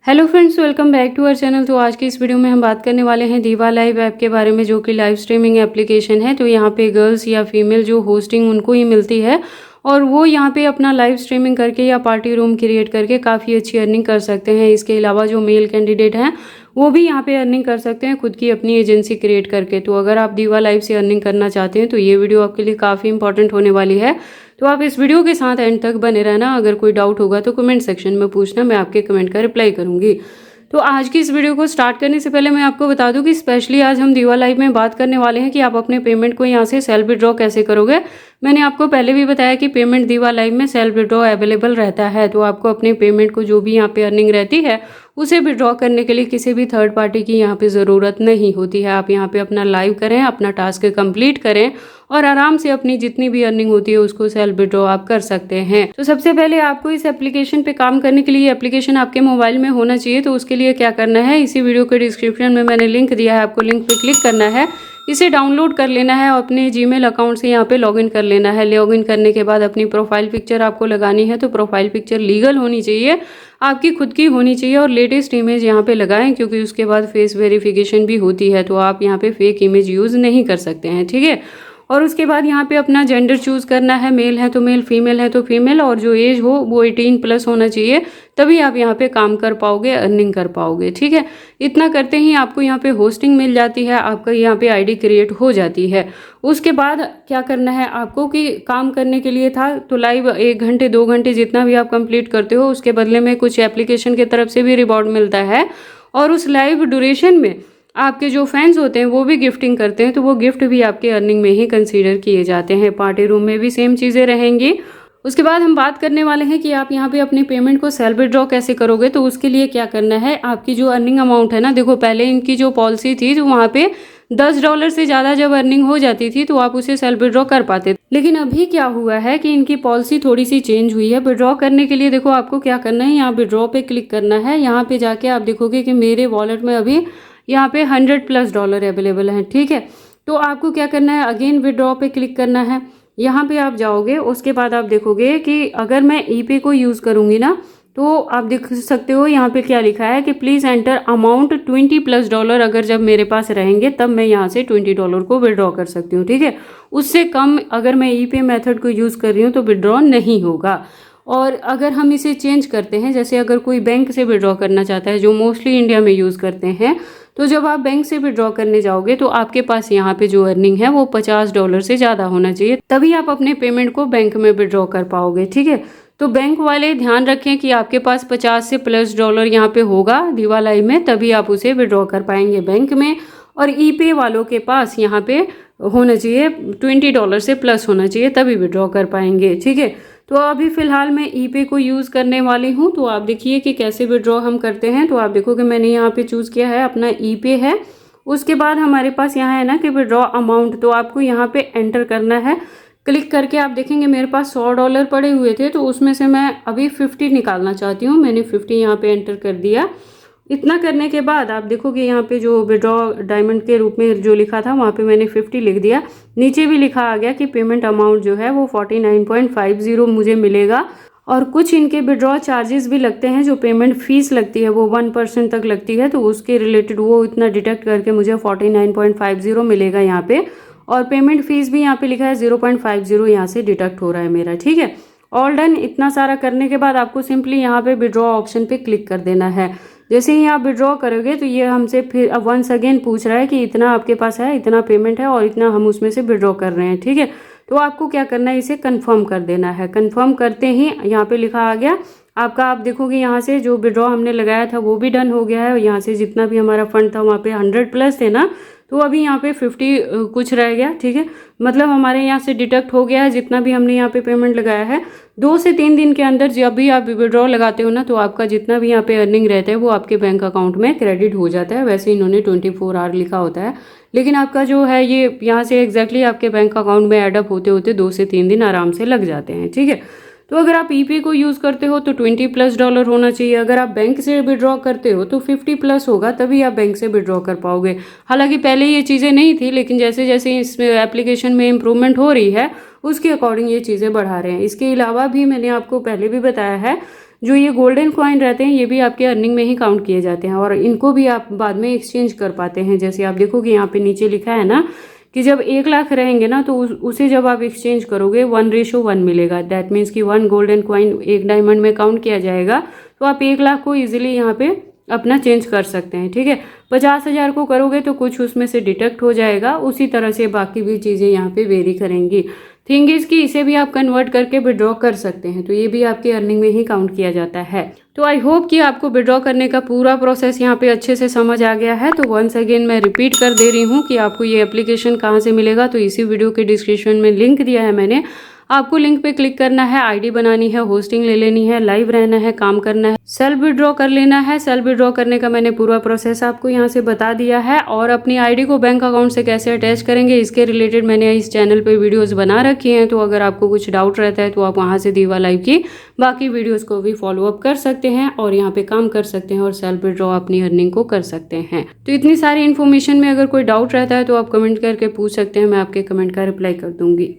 Hello friends, welcome back to our channel. तो आज की इस वीडियो में हम बात करने वाले हैं दीवा लाइव ऐप के बारे में, जो कि लाइव स्ट्रीमिंग एप्लीकेशन है। तो यहाँ पे गर्ल्स या फीमेल जो होस्टिंग उनको ही मिलती है और वो यहाँ पे अपना लाइव स्ट्रीमिंग करके या पार्टी रूम क्रिएट करके काफ़ी अच्छी अर्निंग कर सकते हैं। इसके अलावा जो मेल कैंडिडेट हैं वो भी यहाँ पे अर्निंग कर सकते हैं खुद की अपनी एजेंसी क्रिएट करके। तो अगर आप दीवा लाइव से अर्निंग करना चाहते हैं तो ये वीडियो आपके लिए काफ़ी इंपॉर्टेंट होने वाली है। तो आप इस वीडियो के साथ एंड तक बने रहना। अगर कोई डाउट होगा तो कमेंट सेक्शन में पूछना, मैं आपके कमेंट का रिप्लाई करूंगी। तो आज की इस वीडियो को स्टार्ट करने से पहले मैं आपको बता दूं कि स्पेशली आज हम दीवा लाइव में बात करने वाले हैं कि आप अपने पेमेंट को यहाँ से सेल्फ विड्रॉ कैसे करोगे। मैंने आपको पहले भी बताया कि पेमेंट दीवा लाइव में सेल्फ विड्रॉ अवेलेबल रहता है। तो आपको अपने पेमेंट को जो भी यहाँ पे अर्निंग रहती है उसे विड्रॉ करने के लिए किसी भी थर्ड पार्टी की यहाँ पे ज़रूरत नहीं होती है। आप यहाँ पे अपना लाइव करें, अपना टास्क कंप्लीट करें और आराम से अपनी जितनी भी अर्निंग होती है उसको सेल्फ विड्रॉ आप कर सकते हैं। तो सबसे पहले आपको इस एप्लीकेशन पे काम करने के लिए एप्लीकेशन आपके मोबाइल में होना चाहिए। तो उसके लिए क्या करना है, इसी वीडियो के डिस्क्रिप्शन में मैंने लिंक दिया है, आपको लिंक पे क्लिक करना है, इसे डाउनलोड कर लेना है और अपने जीमेल अकाउंट से यहाँ पे लॉगिन कर लेना है। लॉगिन करने के बाद अपनी प्रोफाइल पिक्चर आपको लगानी है। तो प्रोफाइल पिक्चर लीगल होनी चाहिए, आपकी खुद की होनी चाहिए और लेटेस्ट इमेज यहाँ पे लगाएं, क्योंकि उसके बाद फेस वेरिफिकेशन भी होती है। तो आप यहाँ पे फेक इमेज यूज़ नहीं कर सकते हैं, ठीक है। और उसके बाद यहाँ पे अपना जेंडर चूज़ करना है, मेल है तो मेल, फीमेल है तो फीमेल, और जो एज हो वो 18+ होना चाहिए, तभी आप यहाँ पे काम कर पाओगे, अर्निंग कर पाओगे, ठीक है। इतना करते ही आपको यहाँ पे होस्टिंग मिल जाती है, आपका यहाँ पे आईडी क्रिएट हो जाती है। उसके बाद क्या करना है आपको कि काम करने के लिए था तो लाइव 1 घंटे 2 घंटे जितना भी आप कंप्लीट करते हो उसके बदले में कुछ एप्लीकेशन की तरफ से भी रिवॉर्ड मिलता है। और उस लाइव ड्यूरेशन में आपके जो फैंस होते हैं वो भी गिफ्टिंग करते हैं, तो वो गिफ्ट भी आपके अर्निंग में ही कंसीडर किए जाते हैं। पार्टी रूम में भी सेम चीज़ें रहेंगी। उसके बाद हम बात करने वाले हैं कि आप यहाँ पे अपने पेमेंट को सेल्फ विड्रॉ कैसे करोगे। तो उसके लिए क्या करना है, आपकी जो अर्निंग अमाउंट है ना, देखो पहले इनकी जो पॉलिसी थी तो वहाँ पे $10 से ज़्यादा जब अर्निंग हो जाती थी तो आप उसे सेल्फ विड्रॉ कर पाते थे। लेकिन अभी क्या हुआ है कि इनकी पॉलिसी थोड़ी सी चेंज हुई है। विड्रॉ करने के लिए देखो आपको क्या करना है, यहाँ विड्रॉ पे क्लिक करना है। यहाँ पे जाके आप देखोगे कि मेरे वॉलेट में अभी यहाँ पे $100+ अवेलेबल हैं, ठीक है। तो आपको क्या करना है, अगेन विड्रॉ पे क्लिक करना है। यहाँ पे आप जाओगे, उसके बाद आप देखोगे कि अगर मैं ईपे को यूज़ करूँगी ना तो आप देख सकते हो यहाँ पे क्या लिखा है कि प्लीज़ एंटर अमाउंट $20+। अगर जब मेरे पास रहेंगे तब मैं यहाँ से $20 को विड्रॉ कर सकती हूँ, ठीक है। उससे कम अगर मैं ईपे मेथड को यूज़ कर रही हूँ तो विड्रॉ नहीं होगा। और अगर हम इसे चेंज करते हैं, जैसे अगर कोई बैंक से विड्रॉ करना चाहता है, जो मोस्टली इंडिया में यूज़ करते हैं, तो जब आप बैंक से विड्रॉ करने जाओगे तो आपके पास यहाँ पे जो अर्निंग है वो $50 से ज़्यादा होना चाहिए, तभी आप अपने पेमेंट को बैंक में विड्रॉ कर पाओगे, ठीक है। तो बैंक वाले ध्यान रखें कि आपके पास $50 से प्लस यहाँ पे होगा दीवा लाइव में, तभी आप उसे विड्रॉ कर पाएंगे बैंक में। और ईपे वालों के पास यहाँ पे होना चाहिए $20 से प्लस होना चाहिए, तभी विड्रॉ कर पाएंगे, ठीक है। तो अभी फ़िलहाल मैं ईपे को यूज़ करने वाली हूँ। तो आप देखिए कि कैसे विड्रॉ हम करते हैं। तो आप देखोगे मैंने यहाँ पे चूज़ किया है अपना ईपे है। उसके बाद हमारे पास यहाँ है ना कि विड्रॉ अमाउंट, तो आपको यहाँ पे एंटर करना है। क्लिक करके आप देखेंगे मेरे पास $100 पड़े हुए थे, तो उसमें से मैं अभी 50 निकालना चाहती हूँ। मैंने 50 यहाँ पे एंटर कर दिया। इतना करने के बाद आप देखोगे यहाँ पे जो विड्रॉ डायमंड के रूप में जो लिखा था वहाँ पे मैंने 50 लिख दिया। नीचे भी लिखा आ गया कि पेमेंट अमाउंट जो है वो 49.50 मुझे मिलेगा। और कुछ इनके विड्रॉ चार्जेस भी लगते हैं, जो पेमेंट फीस लगती है वो 1% तक लगती है, तो उसके रिलेटेड वो इतना डिडक्ट करके मुझे 49.50 मिलेगा यहाँ पे। और पेमेंट फीस भी यहाँ पे लिखा है 0.50 यहाँ से डिडक्ट हो रहा है मेरा, ठीक है। All done. इतना सारा करने के बाद आपको सिंपली यहाँ पे विड्रॉ ऑप्शन पे क्लिक कर देना है। जैसे ही आप विड्रॉ करोगे तो ये हमसे फिर वंस अगेन पूछ रहा है कि इतना आपके पास है, इतना पेमेंट है और इतना हम उसमें से विड्रॉ कर रहे हैं, ठीक है। तो आपको क्या करना है, इसे कंफर्म कर देना है। कंफर्म करते ही यहाँ पे लिखा आ गया आपका, आप देखोगे यहाँ से जो विड्रॉ हमने लगाया था वो भी डन हो गया है। और यहाँ से जितना भी हमारा फंड था वहाँ पे 100+ थे ना, तो अभी यहाँ पे 50 कुछ रह गया, ठीक है। मतलब हमारे यहाँ से डिडक्ट हो गया है जितना भी हमने यहाँ पे पेमेंट लगाया है। 2 से 3 दिन के अंदर जब भी आप विड्रॉ लगाते हो ना तो आपका जितना भी यहाँ पे अर्निंग रहता है वो आपके बैंक अकाउंट में क्रेडिट हो जाता है। वैसे इन्होंने 24 आवर लिखा होता है, लेकिन आपका जो है ये यहाँ से एग्जैक्टली आपके बैंक अकाउंट में एडअप होते होते 2 से 3 दिन आराम से लग जाते हैं, ठीक है। तो अगर आप ईपे को यूज़ करते हो तो $20+ होना चाहिए। अगर आप बैंक से विड्रॉ करते हो तो 50+ होगा, तभी आप बैंक से विड्रॉ कर पाओगे। हालांकि पहले ये चीज़ें नहीं थी, लेकिन जैसे जैसे इस एप्लीकेशन में इम्प्रूवमेंट हो रही है उसके अकॉर्डिंग ये चीज़ें बढ़ा रहे हैं। इसके अलावा भी मैंने आपको पहले भी बताया है जो ये गोल्डन कॉइन रहते हैं ये भी आपके अर्निंग में ही काउंट किए जाते हैं और इनको भी आप बाद में एक्सचेंज कर पाते हैं। जैसे आप देखोगे यहाँ पे नीचे लिखा है ना कि जब 1 लाख रहेंगे ना तो उसे जब आप एक्सचेंज करोगे 1:1 मिलेगा। दैट मीन्स कि 1 गोल्डन कॉइन 1 डायमंड में काउंट किया जाएगा, तो आप 1 लाख को इजीली यहाँ पे अपना चेंज कर सकते हैं। ठीक है, 50,000 को करोगे तो कुछ उसमें से डिडक्ट हो जाएगा, उसी तरह से बाकी भी चीज़ें यहाँ पे वेरी करेंगी। थिंग इज कि इसे भी आप कन्वर्ट करके विड्रॉ कर सकते हैं, तो ये भी आपकी अर्निंग में ही काउंट किया जाता है। तो आई होप कि आपको विड्रॉ करने का पूरा प्रोसेस यहाँ पे अच्छे से समझ आ गया है। तो वंस अगेन मैं रिपीट कर दे रही हूँ कि आपको ये एप्लीकेशन कहाँ से मिलेगा। तो इसी वीडियो के डिस्क्रिप्शन में लिंक दिया है मैंने, आपको लिंक पे क्लिक करना है, आईडी बनानी है, होस्टिंग ले लेनी है, लाइव रहना है, काम करना है, सेल्फ विड्रॉ कर लेना है। सेल्फ विड्रॉ करने का मैंने पूरा प्रोसेस आपको यहाँ से बता दिया है और अपनी आईडी को बैंक अकाउंट से कैसे अटैच करेंगे इसके रिलेटेड मैंने इस चैनल पे वीडियोस बना रखी हैं। तो अगर आपको कुछ डाउट रहता है तो आप वहाँ से दीवा लाइव की बाकी वीडियोस को भी फॉलो अप कर सकते हैं और यहाँ पे काम कर सकते हैं और सेल्फ विड्रॉ अपनी अर्निंग को कर सकते हैं। तो इतनी सारी इन्फॉर्मेशन में अगर कोई डाउट रहता है तो आप कमेंट करके पूछ सकते हैं, मैं आपके कमेंट का रिप्लाई कर दूंगी।